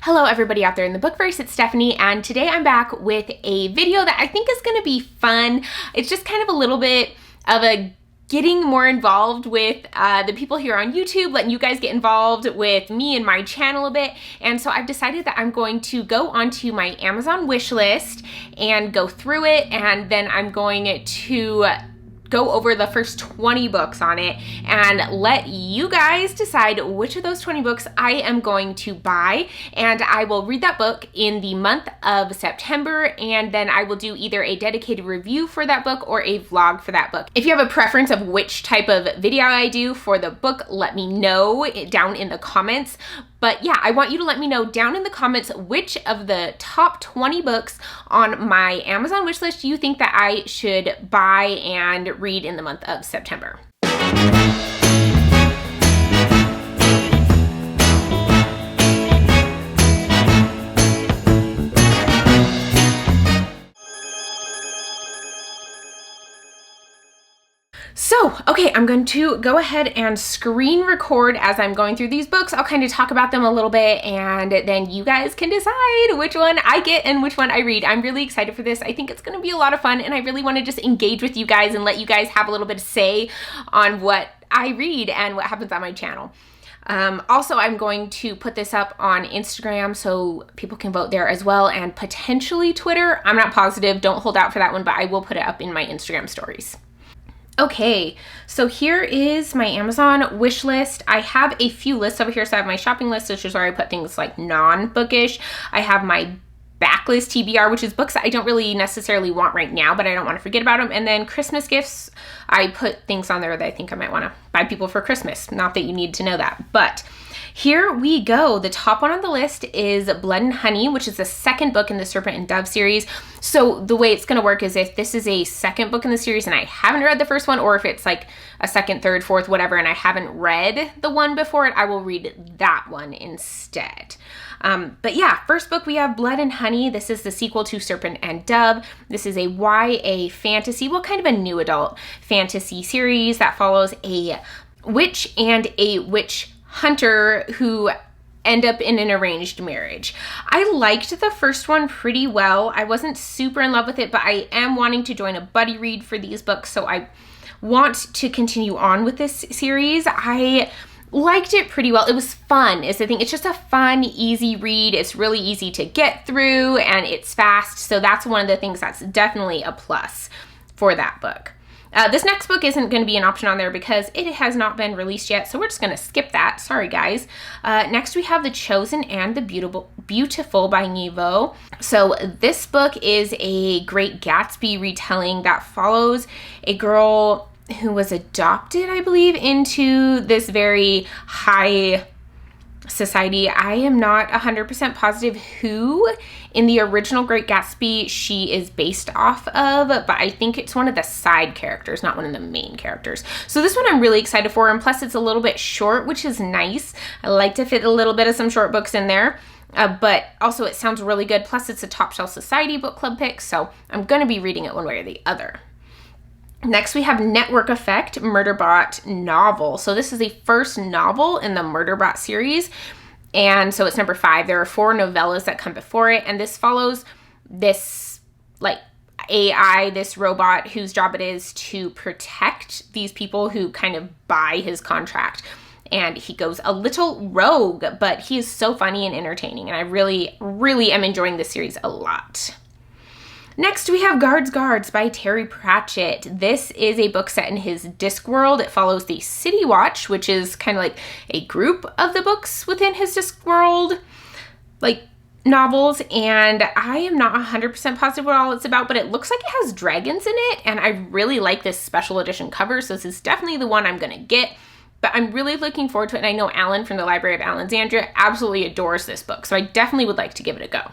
Hello everybody out there in the bookverse, it's Stephanie, and today I'm back with a video that I think is going to be fun. It's just kind of a little bit of a getting more involved with the people here on YouTube, letting you guys get involved with me and my channel a bit. And so I've decided that I'm going to go onto my Amazon wish list and go through it, and then I'm going to go over the first 20 books on it and let you guys decide which of those 20 books I am going to buy. And I will read that book in the month of September, and then I will do either a dedicated review for that book or a vlog for that book. If you have a preference of which type of video I do for the book, let me know down in the comments. But yeah, I want you to let me know down in the comments which of the top 20 books on my Amazon wishlist you think that I should buy and read in the month of September. So, okay, I'm going to go ahead and screen record as I'm going through these books. I'll kind of talk about them a little bit, and then you guys can decide which one I get and which one I read. I'm really excited for this. I think it's going to be a lot of fun, and I really want to just engage with you guys and let you guys have a little bit of say on what I read and what happens on my channel. Also, I'm going to put this up on Instagram so people can vote there as well, and potentially Twitter. I'm not positive. Don't hold out for that one, but I will put it up in my Instagram stories. Okay, so here is my Amazon wish list. I have a few lists over here. So I have my shopping list, which is where I put things like non-bookish. I have my backlist TBR, which is books that I don't really necessarily want right now, but I don't want to forget about them. And then Christmas gifts, I put things on there that I think I might want to buy people for Christmas. Not that you need to know that, but here we go. The top one on the list is Blood and Honey, which is the second book in the Serpent and Dove series. So the way it's going to work is if this is a second book in the series and I haven't read the first one, or if it's like a second, third, fourth, whatever, and I haven't read the one before it, I will read that one instead. But yeah, first book we have Blood and Honey. This is the sequel to Serpent and Dove. This is a YA fantasy, well, kind of a new adult fantasy series that follows a witch and a witch hunter who end up in an arranged marriage. I liked the first one pretty well. I wasn't super in love with it, but I am wanting to join a buddy read for these books, so I want to continue on with this series. I liked it pretty well. It was fun is the thing. It's just a fun, easy read. It's really easy to get through and it's fast. So that's one of the things that's definitely a plus for that book. This next book isn't going to be an option on there because it has not been released yet, so we're just going to skip that. Sorry, guys. Next, we have The Chosen and the Beautiful by Niveau. So this book is a Great Gatsby retelling that follows a girl who was adopted, I believe, into this very high society. I am not 100% positive who in the original Great Gatsby she is based off of, but I think it's one of the side characters, not one of the main characters. So this one I'm really excited for, and plus it's a little bit short, which is nice. I like to fit a little bit of some short books in there, but also it sounds really good. Plus it's a Top Shelf Society book club pick, so I'm going to be reading it one way or the other. Next, we have Network Effect, Murderbot novel. So this is the first novel in the Murderbot series, and so it's number 5. There are 4 novellas that come before it, and this follows this like AI, this robot whose job it is to protect these people who kind of buy his contract. And he goes a little rogue, but he is so funny and entertaining, and I really, really am enjoying this series a lot. Next, we have Guards by Terry Pratchett. This is a book set in his Discworld. It follows the City Watch, which is kind of like a group of the books within his Discworld, like novels, and I am not 100% positive what all it's about, but it looks like it has dragons in it, and I really like this special edition cover, so this is definitely the one I'm going to get. But I'm really looking forward to it, and I know Alan from the Library of Alexandria absolutely adores this book, so I definitely would like to give it a go.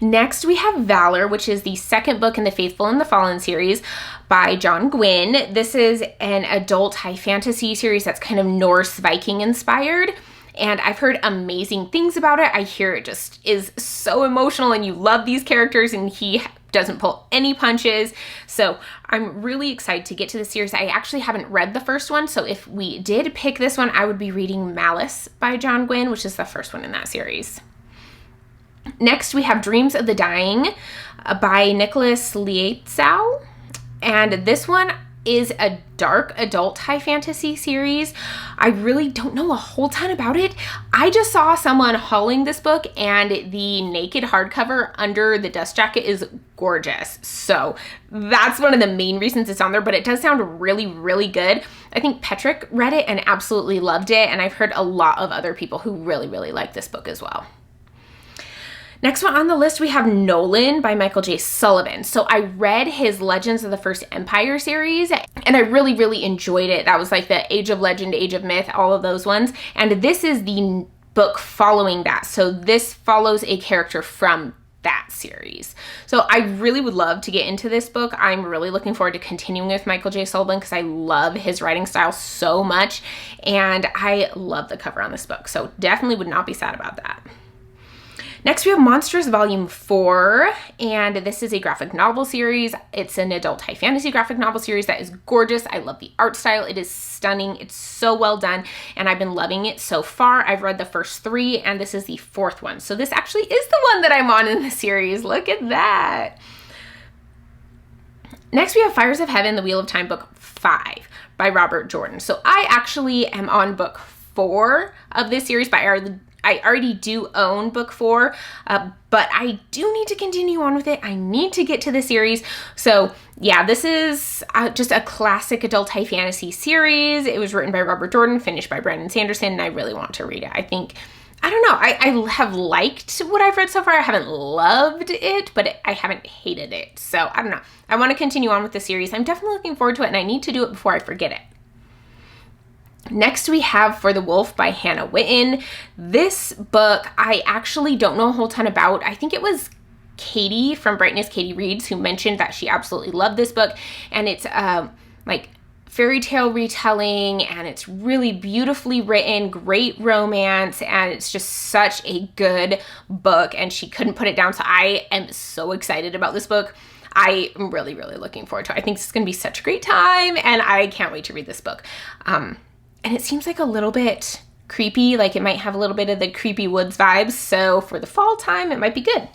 Next, we have Valor, which is the second book in the Faithful and the Fallen series by John Gwynne. This is an adult high fantasy series that's kind of Norse Viking inspired, and I've heard amazing things about it. I hear it just is so emotional, and you love these characters, and he doesn't pull any punches. So I'm really excited to get to the series. I actually haven't read the first one, so if we did pick this one, I would be reading Malice by John Gwynne, which is the first one in that series. Next, we have Dreams of the Dying by Nicholas Lietzow. And this one is a dark adult high fantasy series. I really don't know a whole ton about it. I just saw someone hauling this book, and the naked hardcover under the dust jacket is gorgeous. So that's one of the main reasons it's on there, but it does sound really, really good. I think Patrick read it and absolutely loved it, and I've heard a lot of other people who really, really like this book as well. Next one on the list, we have Nolan by Michael J. Sullivan. So I read his Legends of the First Empire series, and I really, really enjoyed it. That was like the Age of Legend, Age of Myth, all of those ones. And this is the book following that. So this follows a character from that series. So I really would love to get into this book. I'm really looking forward to continuing with Michael J. Sullivan because I love his writing style so much, and I love the cover on this book. So definitely would not be sad about that. Next, we have Monsters Volume 4, and this is a graphic novel series. It's an adult high fantasy graphic novel series that is gorgeous. I love the art style. It is stunning. It's so well done, and I've been loving it so far. I've read the first 3, and this is the 4th one. So this actually is the one that I'm on in the series. Look at that. Next, we have Fires of Heaven, The Wheel of Time, Book 5 by Robert Jordan. So I actually am on Book 4 of this series, but I already do own Book 4, but I do need to continue on with it. I need to get to the series. So yeah, this is just a classic adult high fantasy series. It was written by Robert Jordan, finished by Brandon Sanderson, and I really want to read it. I don't know, I have liked what I've read so far. I haven't loved it, but I haven't hated it. So I don't know. I want to continue on with the series. I'm definitely looking forward to it, and I need to do it before I forget it. Next, we have For the Wolf by Hannah Witton. This book, I actually don't know a whole ton about. I think it was Katie from Brightness Katie Reads who mentioned that she absolutely loved this book. And it's like fairy tale retelling, and it's really beautifully written, great romance, and it's just such a good book, and she couldn't put it down. So I am so excited about this book. I am really, really looking forward to it. I think it's going to be such a great time, and I can't wait to read this book. And it seems like a little bit creepy, like it might have a little bit of the creepy woods vibes. So for the fall time, it might be good.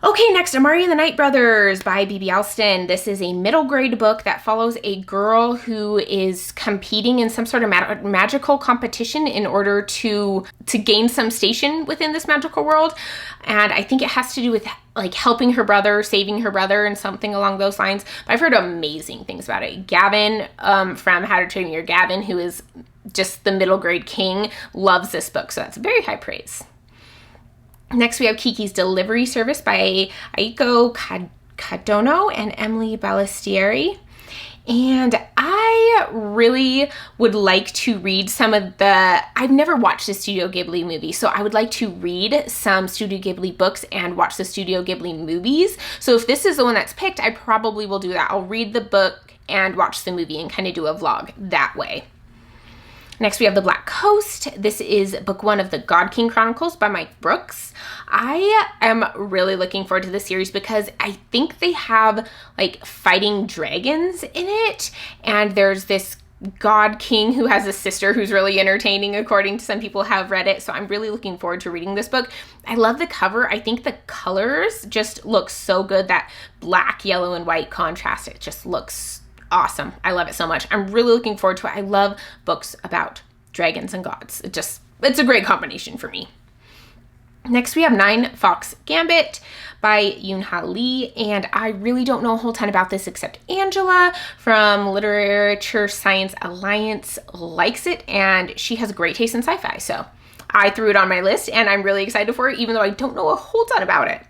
Okay, next, Amari and the Night Brothers by B.B. Alston. This is a middle grade book that follows a girl who is competing in some sort of magical competition in order to gain some station within this magical world. And I think it has to do with like helping her brother, saving her brother, and something along those lines. But I've heard amazing things about it. Gavin from How to Train Your Gavin, who is just the middle grade king, loves this book. So that's very high praise. Next, we have Kiki's Delivery Service by Aiko Kadono and Emily Bellistiri. And I really would like to read some of I've never watched a Studio Ghibli movie, so I would like to read some Studio Ghibli books and watch the Studio Ghibli movies. So if this is the one that's picked, I probably will do that. I'll read the book and watch the movie and kind of do a vlog that way. Next, we have The Black Coast. This is book 1 of the God King Chronicles by Mike Brooks. I am really looking forward to this series because I think they have like fighting dragons in it. And there's this God King who has a sister who's really entertaining, according to some people who have read it. So I'm really looking forward to reading this book. I love the cover. I think the colors just look so good. That black, yellow, and white contrast, it just looks awesome. I love it so much. I'm really looking forward to it. I love books about dragons and gods. It's a great combination for me. Next, we have 9 Fox Gambit by Yoon Lee, and I really don't know a whole ton about this except Angela from Literature Science Alliance likes it, and she has great taste in sci-fi, so I threw it on my list, and I'm really excited for it, even though I don't know a whole ton about it.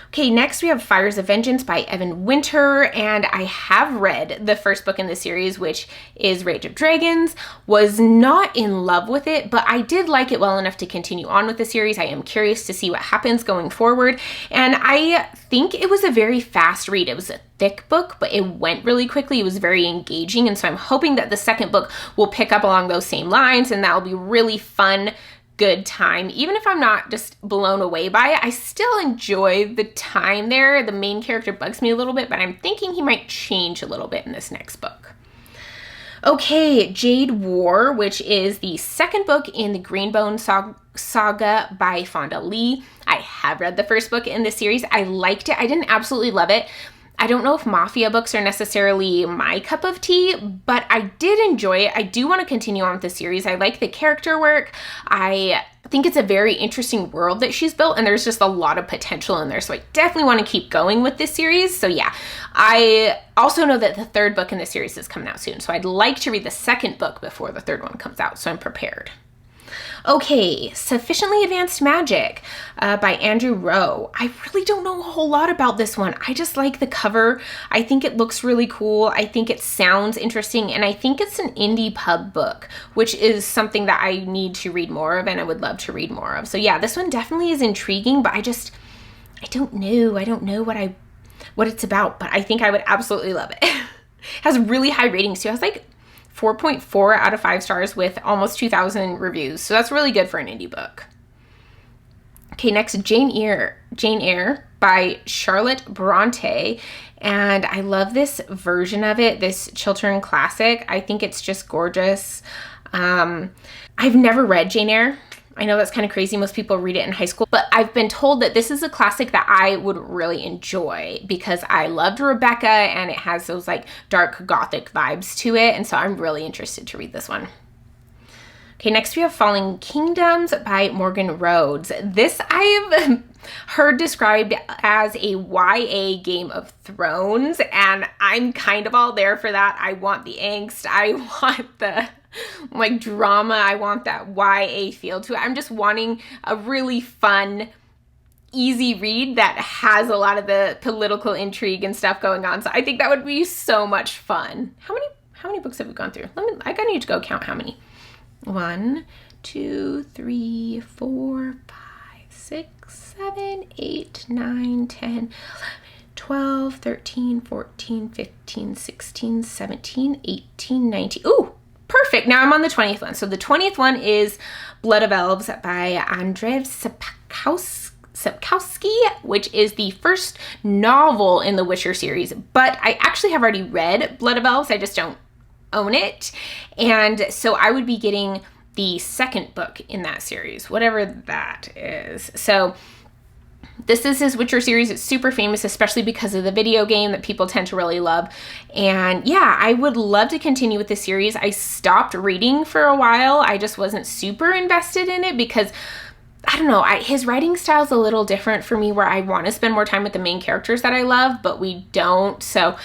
Okay, next we have Fires of Vengeance by Evan Winter, and I have read the first book in the series, which is Rage of Dragons. Was not in love with it, but I did like it well enough to continue on with the series. I am curious to see what happens going forward, and I think it was a very fast read. It was a thick book, but it went really quickly. It was very engaging, and so I'm hoping that the second book will pick up along those same lines, and that will be really fun good time. Even if I'm not just blown away by it, I still enjoy the time there. The main character bugs me a little bit, but I'm thinking he might change a little bit in this next book. Okay, Jade War, which is the second book in the Greenbone saga by Fonda Lee. I have read the first book in the series. I liked it. I didn't absolutely love it. I don't know if mafia books are necessarily my cup of tea, but I did enjoy it. I do want to continue on with the series. I like the character work. I think it's a very interesting world that she's built, and there's just a lot of potential in there. So I definitely want to keep going with this series. So yeah, I also know that the third book in the series is coming out soon. So I'd like to read the second book before the third one comes out, so I'm prepared. Okay, Sufficiently Advanced Magic by Andrew Rowe. I really don't know a whole lot about this one. I just like the cover. I think it looks really cool. I think it sounds interesting, and I think it's an indie pub book, which is something that I need to read more of and I would love to read more of. So yeah, this one definitely is intriguing, but I don't know. I don't know what it's about, but I think I would absolutely love it. It has really high ratings too. It has like 4.4 out of 5 stars with almost 2,000 reviews. So that's really good for an indie book. Okay, next, Jane Eyre by Charlotte Bronte. And I love this version of it, this children classic. I think it's just gorgeous. I've never read Jane Eyre. I know that's kind of crazy. Most people read it in high school, but I've been told that this is a classic that I would really enjoy because I loved Rebecca and it has those like dark gothic vibes to it. And so I'm really interested to read this one. Okay, next we have Falling Kingdoms by Morgan Rhodes. This I've heard described as a YA Game of Thrones, and I'm kind of all there for that. I want the angst. I want the like drama. I want that YA feel to it. I'm just wanting a really fun, easy read that has a lot of the political intrigue and stuff going on. So I think that would be so much fun. How many books have we gone through? I need to go count how many. 1, 2, 3, 4, 5, 6, 7, 8, 9, 10, 11, 12, 13, 14, 15, 16, 17, 18, 19. Ooh, perfect. Now I'm on the 20th one. So the 20th one is Blood of Elves by Andrzej Sapkowski, which is the first novel in the Witcher series. But I actually have already read Blood of Elves. I just don't own it. And so I would be getting the second book in that series, whatever that is. So this is his Witcher series. It's super famous, especially because of the video game that people tend to really love. And yeah, I would love to continue with the series. I stopped reading for a while. I just wasn't super invested in it because I don't know, his writing style is a little different for me, where I want to spend more time with the main characters that I love, but we don't. So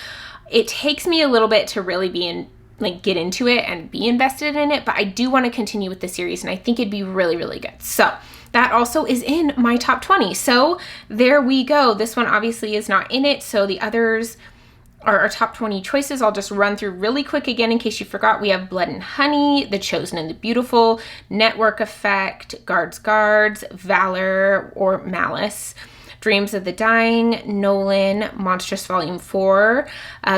it takes me a little bit to really get into it and be invested in it, but I do want to continue with the series, and I think it'd be really, really good. So that also is in my top 20. So there we go. This one obviously is not in it. So the others are our top 20 choices. I'll just run through really quick again in case you forgot. We have Blood and Honey, The Chosen and the Beautiful, Network Effect, Guards, Valor or Malice, Dreams of the Dying, Nolan, Monstrous Volume 4,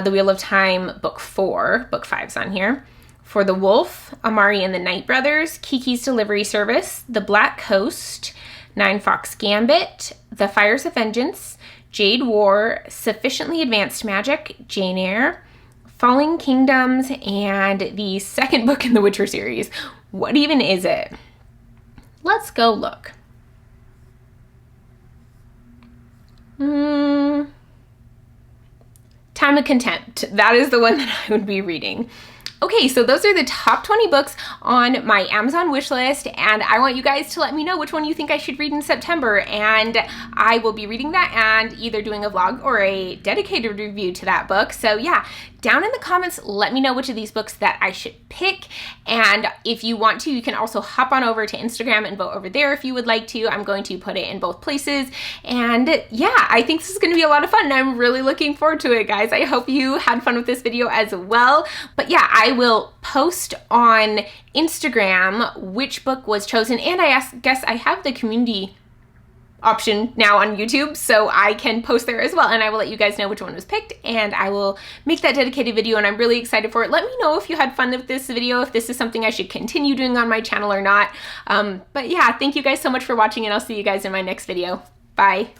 The Wheel of Time, Book 4, Book 5's on here. For the Wolf, Amari and the Night Brothers, Kiki's Delivery Service, The Black Coast, Nine Fox Gambit, The Fires of Vengeance, Jade War, Sufficiently Advanced Magic, Jane Eyre, Falling Kingdoms, and the second book in the Witcher series. What even is it? Let's go look. Time of Contempt. That is the one that I would be reading. Okay, so those are the top 20 books on my Amazon wish list, and I want you guys to let me know which one you think I should read in September, and I will be reading that and either doing a vlog or a dedicated review to that book. So yeah, down in the comments, let me know which of these books that I should pick, and if you want to, you can also hop on over to Instagram and vote over there if you would like to. I'm going to put it in both places, and yeah, I think this is going to be a lot of fun, and I'm really looking forward to it, guys. I hope you had fun with this video as well. But yeah, I will post on Instagram which book was chosen, and I guess I have the community option now on YouTube, so I can post there as well, and I will let you guys know which one was picked, and I will make that dedicated video, and I'm really excited for it. Let me know if you had fun with this video, if this is something I should continue doing on my channel or not. But yeah, thank you guys so much for watching, and I'll see you guys in my next video. Bye.